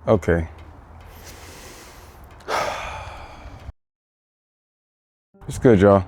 Okay. It's good, y'all.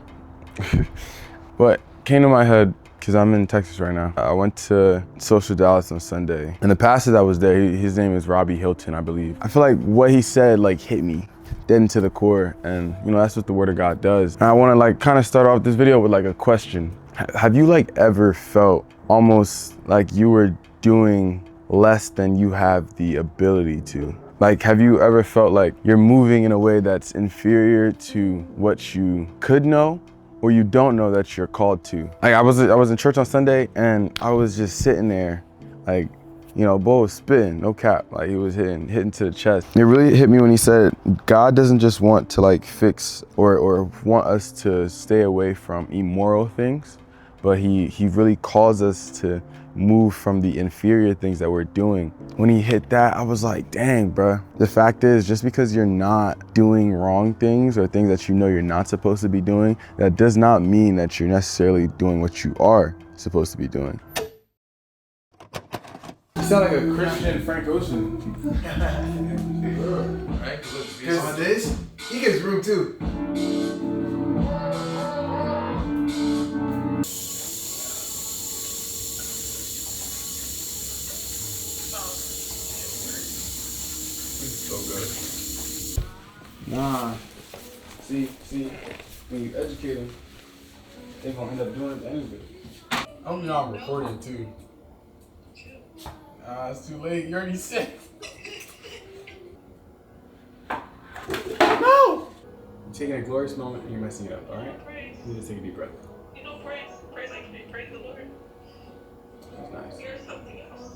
But came to my head because I'm in Texas right now. I went to Social Dallas on Sunday, and the pastor that was there, his name is Robbie Hilton, I believe. I feel like what he said like hit me dead into the core, and you know that's what the Word of God does. And I want to like kind of start off this video with like a question. Have you like ever felt almost like you were doing less than you have the ability to? Like, have you ever felt like you're moving in a way that's inferior to what you could know, or you don't know that you're called to? Like, I was in church on Sunday, and I was just sitting there, like, you know, Bo was spitting, no cap. Like, he was hitting to the chest. It really hit me when he said, God doesn't just want to like fix or want us to stay away from immoral things, but he really calls us to move from the inferior things that we're doing. When he hit that, I was like, dang, bruh. The fact is, just because you're not doing wrong things or things that you know you're not supposed to be doing, that does not mean that you're necessarily doing what you are supposed to be doing. You sound like a Christian Frank Ocean. Right? Because on this, he gets room too. So good. Nah. See, when you educate them, they're gonna end up doing it anyway. I'm not recording too. It's too late. You already said. No! You're taking a glorious moment and you're messing it up, alright? You just take a deep breath. You know, praise like me, praise the Lord. That's nice. Here's something else.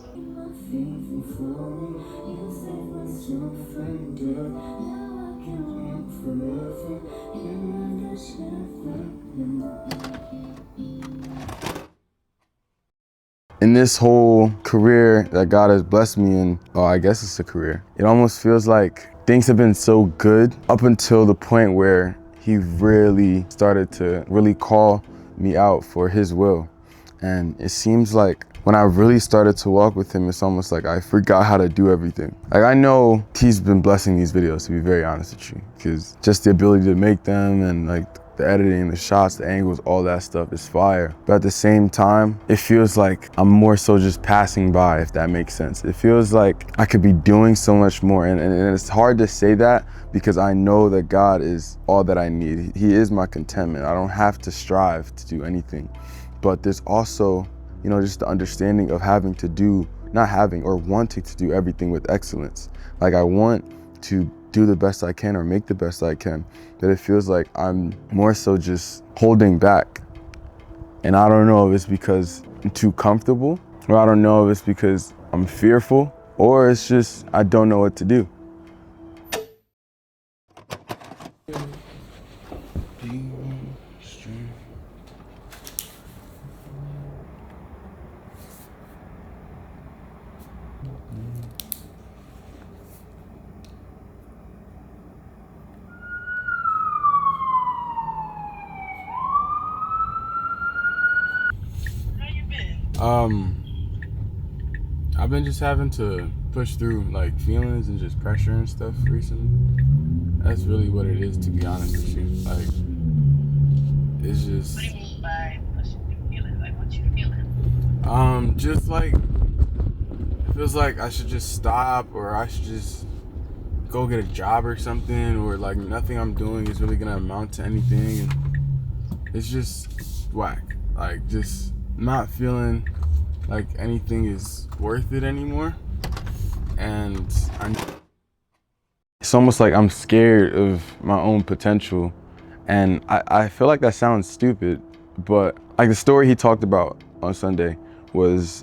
In this whole career that God has blessed me in, oh, I guess it's a career, it almost feels like things have been so good up until the point where he really started to really call me out for his will. And it seems like when I really started to walk with him, it's almost like I forgot how to do everything. Like, I know he's been blessing these videos, to be very honest with you, because just the ability to make them and like the editing, the shots, the angles, all that stuff is fire. But at the same time, it feels like I'm more so just passing by, if that makes sense. It feels like I could be doing so much more. And it's hard to say that because I know that God is all that I need. He is my contentment. I don't have to strive to do anything. But there's also, you know, just the understanding of having to do, not having or wanting to do everything with excellence. Like, I want to do the best I can or make the best I can, that it feels like I'm more so just holding back. And I don't know if it's because I'm too comfortable, or I don't know if it's because I'm fearful, or it's just I don't know what to do. How you been? I've been just having to push through like feelings and just pressure and stuff recently. That's really what it is, to be honest with you. Like, it's just What do you mean by what you feeling? Like, what you feeling? just like it feels like I should just stop, or I should just go get a job or something, or like nothing I'm doing is really gonna amount to anything, and it's just whack. Like, just not feeling like anything is worth it anymore. And it's almost like I'm scared of my own potential. And I feel like that sounds stupid, but like the story he talked about on Sunday was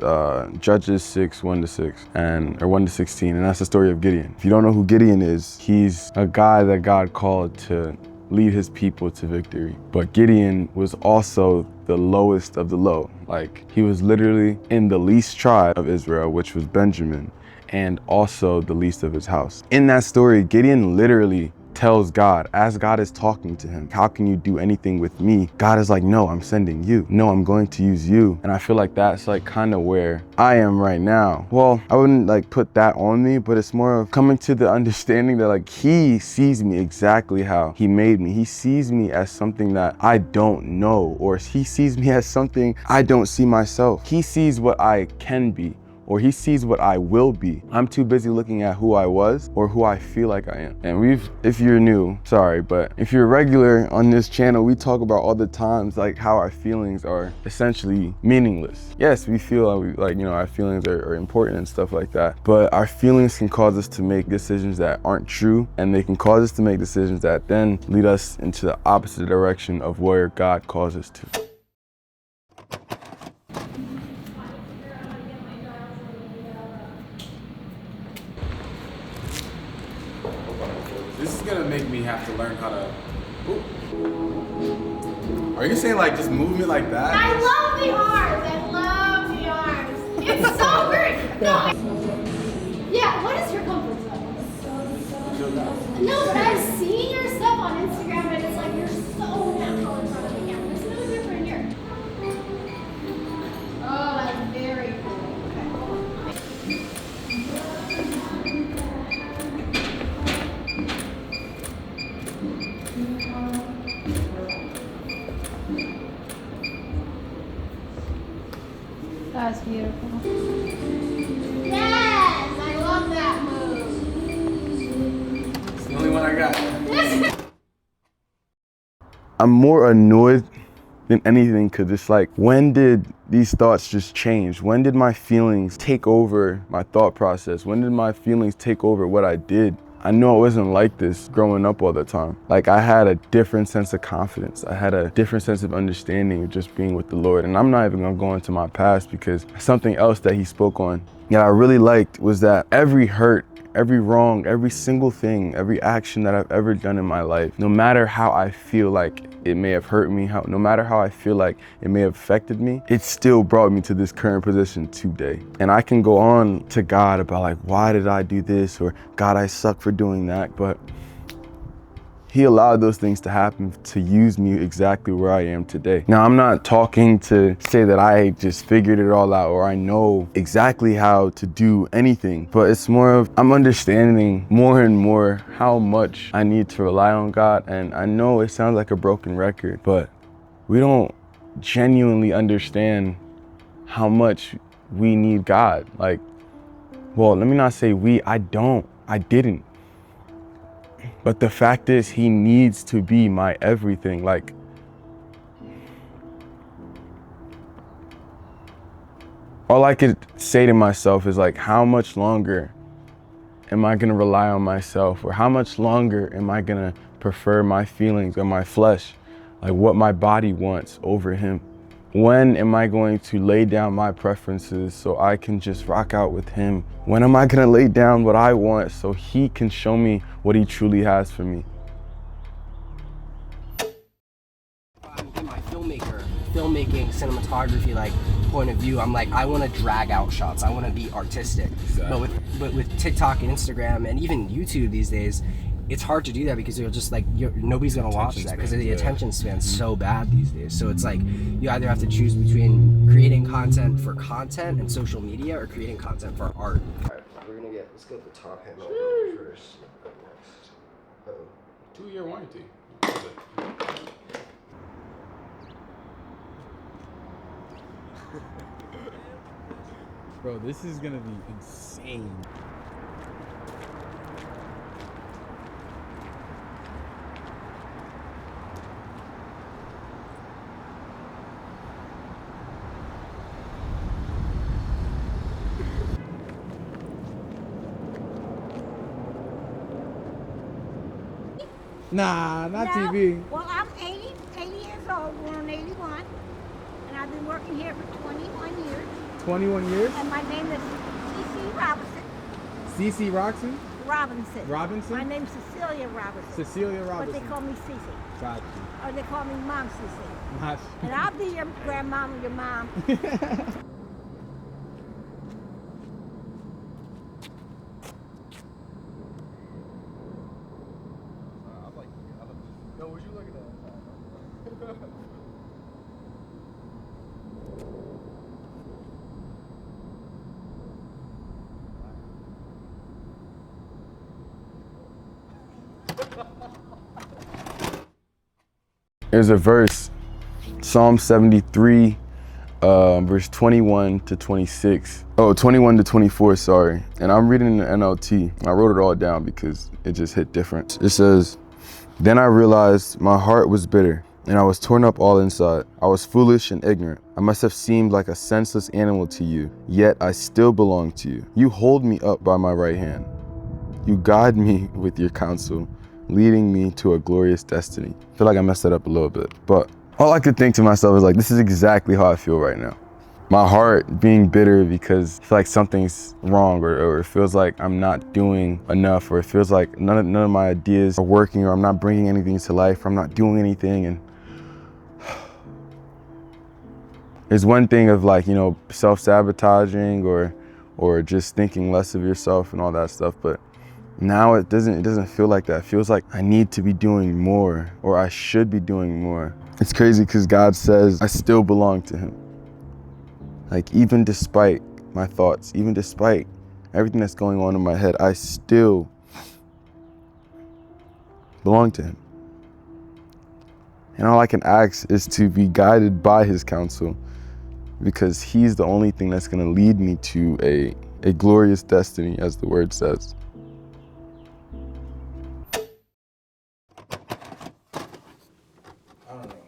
Judges 6, 1-6, or 1-16, and that's the story of Gideon. If you don't know who Gideon is, he's a guy that God called to lead his people to victory. But Gideon was also the lowest of the low. Like, he was literally in the least tribe of Israel, which was Benjamin, and also the least of his house. In that story, Gideon literally tells God, as God is talking to him, how can you do anything with me? God is like, no, I'm sending you. No, I'm going to use you. And I feel like that's like kind of where I am right now. Well, I wouldn't like put that on me, but it's more of coming to the understanding that like he sees me exactly how he made me. He sees me as something that I don't know, or he sees me as something I don't see myself. He sees what I can be, or he sees what I will be. I'm too busy looking at who I was or who I feel like I am. And if you're new, sorry, but if you're regular on this channel, we talk about all the times like how our feelings are essentially meaningless. Yes, we feel like, you know, our feelings are important and stuff like that, but our feelings can cause us to make decisions that aren't true, and they can cause us to make decisions that then lead us into the opposite direction of where God calls us to. This is gonna make me have to learn how to. Ooh. Are you saying like just move me like that? I love the arms. I love the arms. It's so great. No. Yeah. What is your comfort zone? No, but I've seen your stuff on Instagram, and it's like you're so natural in front of the camera. There's no different here. Oh, that's very cool. Okay, hold on. That's beautiful. Yes, I love that move. It's the only one I got. I'm more annoyed than anything because it's like, when did these thoughts just change? When did my feelings take over my thought process? When did my feelings take over what I did? I know it wasn't like this growing up all the time. Like, I had a different sense of confidence. I had a different sense of understanding of just being with the Lord. And I'm not even gonna go into my past, because something else that he spoke on that I really liked was that every hurt, every wrong, every single thing, every action that I've ever done in my life, no matter how I feel like it may have hurt me, no matter how I feel like it may have affected me, it still brought me to this current position today. And I can go on to God about like, why did I do this? Or God, I suck for doing that. But he allowed those things to happen to use me exactly where I am today. Now, I'm not talking to say that I just figured it all out or I know exactly how to do anything, but it's more of I'm understanding more and more how much I need to rely on God. And I know it sounds like a broken record, but we don't genuinely understand how much we need God. Like, well, let me not say I didn't. But the fact is, he needs to be my everything. Like, all I could say to myself is like, how much longer am I gonna rely on myself? Or how much longer am I gonna prefer my feelings or my flesh, like what my body wants, over him? When am I going to lay down my preferences so I can just rock out with him? When am I gonna lay down what I want so he can show me what he truly has for me? In my filmmaking, cinematography, like point of view, I'm like, I want to drag out shots. I want to be artistic. Exactly. But with TikTok and Instagram and even YouTube these days, it's hard to do that because you're just like, nobody's gonna watch that because the attention span's so bad these days. So it's like you either have to choose between creating content for content and social media or creating content for art. All right, let's go to the top handle first. 2-year warranty. Bro, this is gonna be insane. Nah, not No. TV. Well, I'm 80 years old, born 81, and I've been working here for 21 years. 21 years? And my name is C.C. Robinson. CC Roxon? Robinson. Robinson? My name's Cecilia Robinson. Cecilia Robinson. But they call me Cece. Got Or they call me Mom Cece. you. Not And I'll be your grandmama, your mom. No, what you looking at? There's a verse, Psalm 73, verse 21 to 26. Oh, 21 to 24, sorry. And I'm reading the NLT. I wrote it all down because it just hit different. It says, "Then I realized my heart was bitter, and I was torn up all inside. I was foolish and ignorant. I must have seemed like a senseless animal to you, yet I still belong to you. You hold me up by my right hand. You guide me with your counsel, leading me to a glorious destiny." I feel like I messed that up a little bit, but all I could think to myself is like, this is exactly how I feel right now. My heart being bitter because I feel like something's wrong, or it feels like I'm not doing enough, or it feels like none of my ideas are working, or I'm not bringing anything to life, or I'm not doing anything. And there's one thing of like, you know, self-sabotaging or just thinking less of yourself and all that stuff, but now it doesn't feel like that. It feels like I need to be doing more, or I should be doing more. It's crazy because God says I still belong to him. Like, even despite my thoughts, even despite everything that's going on in my head, I still belong to him. And all I can ask is to be guided by his counsel, because he's the only thing that's gonna lead me to a glorious destiny, as the word says. I don't know.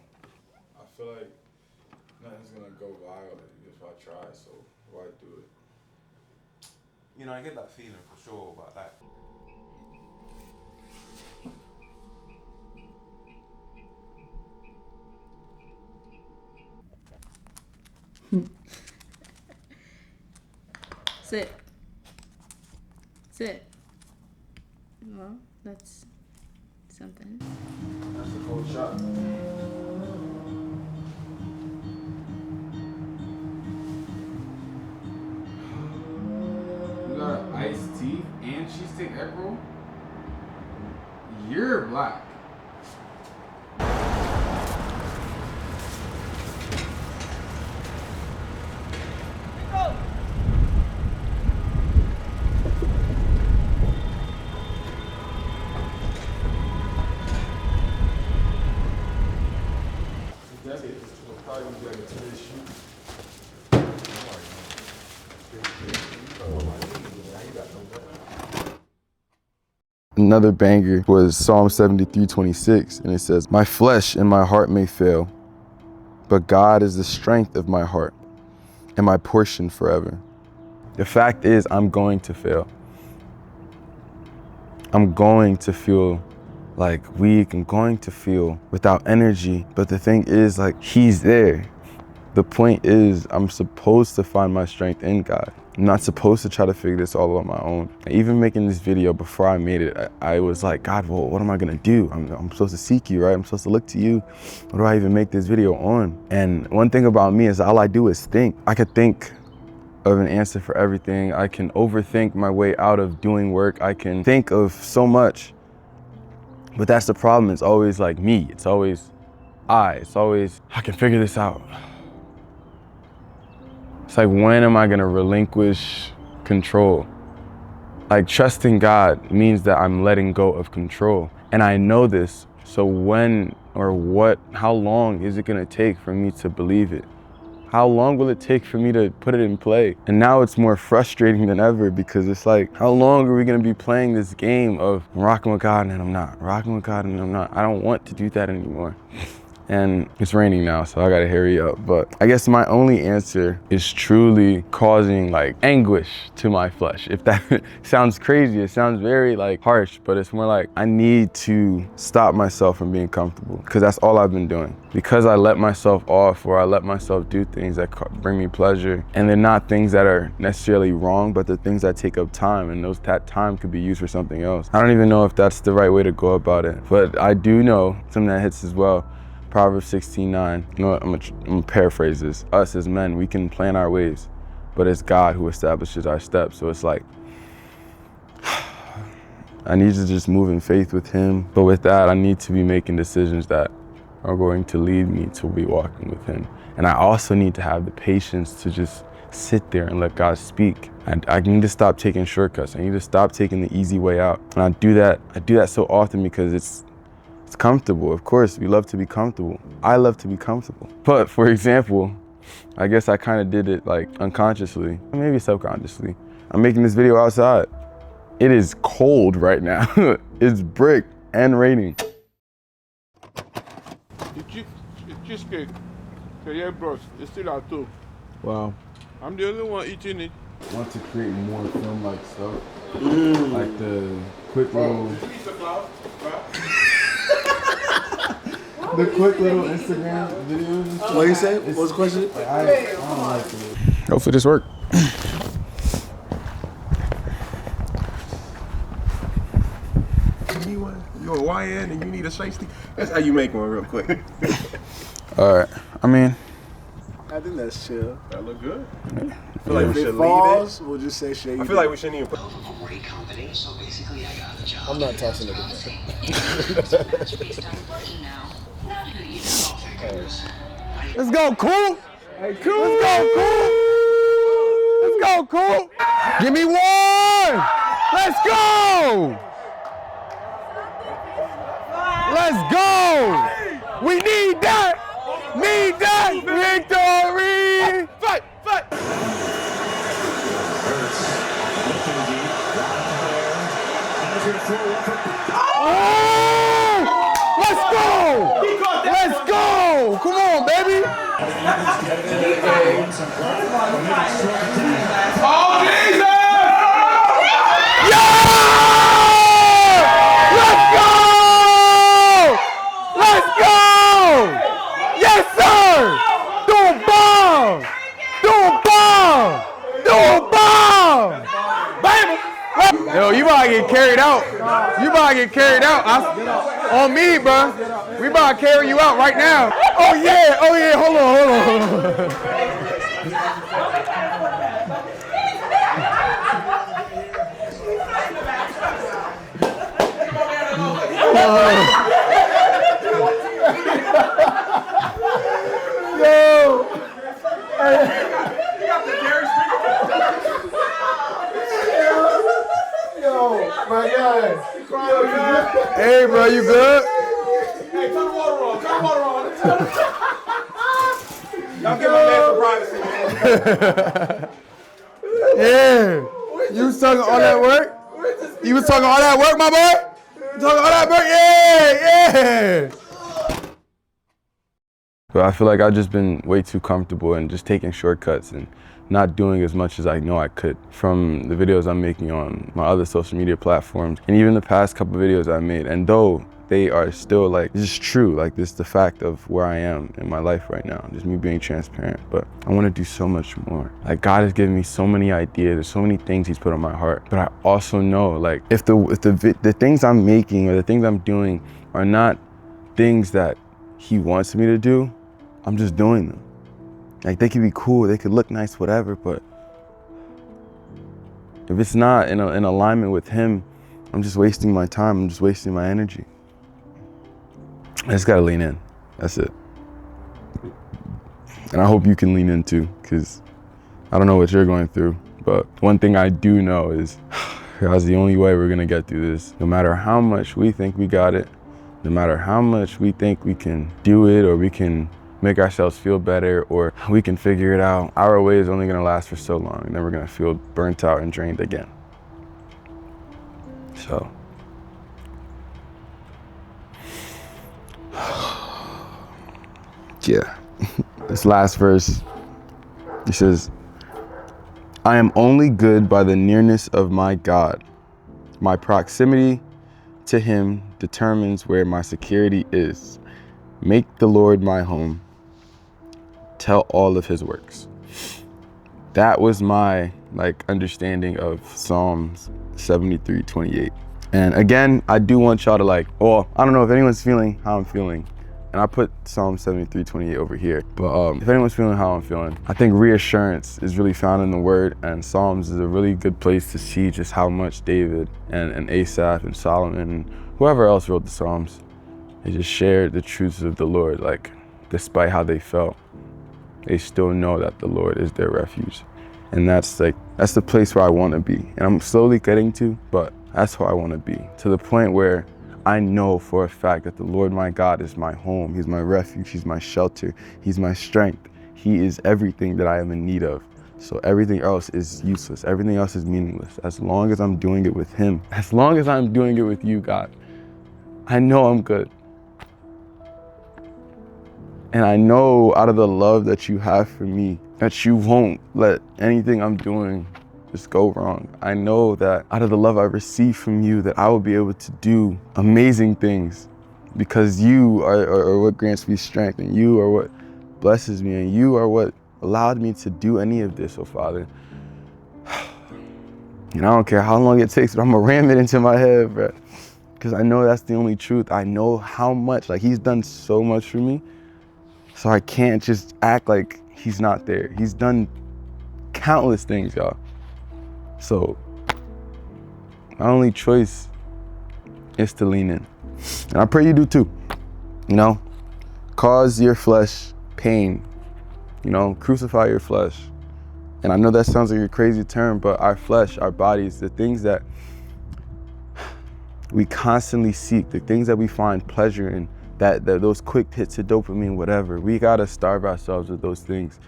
I feel like nothing's gonna go viral if I try, so why do it? You know, I get that feeling for sure, but like, Sit. Sit. Well, that's something. That's a cold shot. You got an iced tea and cheesesteak egg roll? You're black. Another banger was Psalm 73:26, and it says, "My flesh and my heart may fail, but God is the strength of my heart and my portion forever." The fact is, I'm going to fail. I'm going to feel like weak. I'm going to feel without energy. But the thing is, like, he's there. The point is, I'm supposed to find my strength in God. I'm not supposed to try to figure this all on my own. Even making this video, before I made it, I was like, God, well, what am I gonna do? I'm supposed to seek you, right? I'm supposed to look to you. What do I even make this video on? And one thing about me is all I do is think. I could think of an answer for everything. I can overthink my way out of doing work. I can think of so much. But that's the problem. It's always like me. It's always I can figure this out. It's like, when am I gonna relinquish control? Like, trusting God means that I'm letting go of control. And I know this, so when or how long is it gonna take for me to believe it? How long will it take for me to put it in play? And now it's more frustrating than ever, because it's like, how long are we gonna be playing this game of rocking with God and I'm not, rocking with God and I'm not? I don't want to do that anymore. And it's raining now, so I gotta hurry up. But I guess my only answer is truly causing like anguish to my flesh. If that sounds crazy, it sounds very like harsh, but it's more like I need to stop myself from being comfortable, because that's all I've been doing. Because I let myself off, or I let myself do things that bring me pleasure, and they're not things that are necessarily wrong, but they're things that take up time, and that time could be used for something else. I don't even know if that's the right way to go about it, but I do know something that hits as well. Proverbs 16:9. You know what? I'm gonna paraphrase this. Us as men, we can plan our ways, but it's God who establishes our steps. So it's like, I need to just move in faith with him. But with that, I need to be making decisions that are going to lead me to be walking with him. And I also need to have the patience to just sit there and let God speak. I need to stop taking shortcuts. I need to stop taking the easy way out. And I do that so often because it's comfortable. Of course, we love to be comfortable. I love to be comfortable. But for example, I guess I kind of did it like unconsciously, maybe subconsciously. I'm making this video outside. It is cold right now. It's brick and raining. Cheesecake. Yeah, bros. It's still out too. Wow. I'm the only one eating it. I want to create more film-like stuff. Like the quick little... the quick little Instagram videos and stuff. What do you say? What was the question? Like, I don't like it. Hopefully this works. You're a YN and you need a shiesty. That's how you make one real quick. All right. I mean, I think that's chill. That look good. I feel like if we it falls, we'll just say shade. I feel like we shouldn't even put. Great company, so basically I got the job. I'm not tossing it. let's go, cool. Hey, cool. Let's go, cool. Let's go, cool. Give me one. Let's go. Let's go! We need that! Need that! Victory! Fight! Fight! Oh! Let's go! Let's go! Come on, baby! Oh, Jesus! Let's go! Yes, sir! Do a bomb! Do a bomb! Do a bomb! Baby! Yo, you about to get carried out. You about to get carried out. On me, bro. We about to carry you out right now. Oh, yeah. Oh, yeah. Hold on. Yo! Yo, my guy. Hey, bro, you good? Hey, turn the water on. Turn the water on. Y'all give my man some privacy, man. Yeah. You was talking all that work? You was talking all that work, my boy? You talking all that work? Yeah, yeah. But I feel like I've just been way too comfortable and just taking shortcuts and not doing as much as I know I could from the videos I'm making on my other social media platforms and even the past couple videos I made. And though they are still like, just true, like this is the fact of where I am in my life right now, just me being transparent, but I want to do so much more. Like God has given me so many ideas, there's so many things he's put on my heart, but I also know like if the things I'm making or the things I'm doing are not things that he wants me to do, I'm just doing them. Like they could be cool, they could look nice, whatever, but if it's not in alignment with him, I'm just wasting my time, I'm just wasting my energy. I just gotta lean in, that's it. And I hope you can lean in too, because I don't know what you're going through, but one thing I do know is that's the only way we're gonna get through this. No matter how much we think we got it, no matter how much we think we can do it or we can make ourselves feel better or we can figure it out, our way is only gonna last for so long and then we're gonna feel burnt out and drained again. So. Yeah, this last verse, he says, I am only good by the nearness of my God. My proximity to him determines where my security is. Make the Lord my home. Tell all of his works. That was my understanding of Psalms 73:28. And again, I do want y'all to I don't know if anyone's feeling how I'm feeling. And I put Psalm 73:28 over here. But if anyone's feeling how I'm feeling, I think reassurance is really found in the Word, and Psalms is a really good place to see just how much David and Asaph and Solomon and whoever else wrote the Psalms, they just shared the truths of the Lord. Like, despite how they felt, they still know that the Lord is their refuge. And that's the place where I want to be. And I'm slowly getting to, but that's who I want to be. To the point where I know for a fact that the Lord my God is my home. He's my refuge. He's my shelter. He's my strength. He is everything that I am in need of. So everything else is useless. Everything else is meaningless. As long as I'm doing it with Him, as long as I'm doing it with you, God, I know I'm good. And I know out of the love that you have for me, that you won't let anything I'm doing just go wrong. I know that out of the love I receive from you, that I will be able to do amazing things because you are what grants me strength, and you are what blesses me, and you are what allowed me to do any of this, oh Father. And I don't care how long it takes, but I'm gonna ram it into my head, bro. Because I know that's the only truth. I know how much, like, He's done so much for me. So I can't just act like He's not there. He's done countless things, y'all. So my only choice is to lean in. And I pray you do too. You know, cause your flesh pain. You know, crucify your flesh. And I know that sounds like a crazy term, but our flesh, our bodies, the things that we constantly seek, the things that we find pleasure in, that those quick hits of dopamine, whatever, we gotta starve ourselves with those things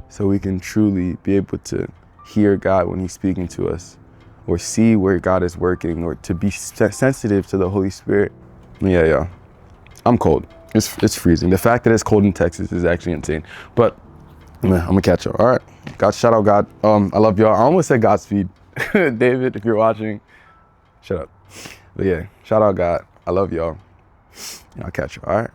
so we can truly be able to hear God when He's speaking to us, or see where God is working, or to be sensitive to the Holy Spirit. Yeah, I'm cold. It's freezing. The fact that it's cold in Texas is actually insane. But man, I'm gonna catch up. All right, God, shout out God. I love y'all. I almost said Godspeed. David, if you're watching, shut up. But yeah, shout out God. I love y'all. And I'll catch you. All right.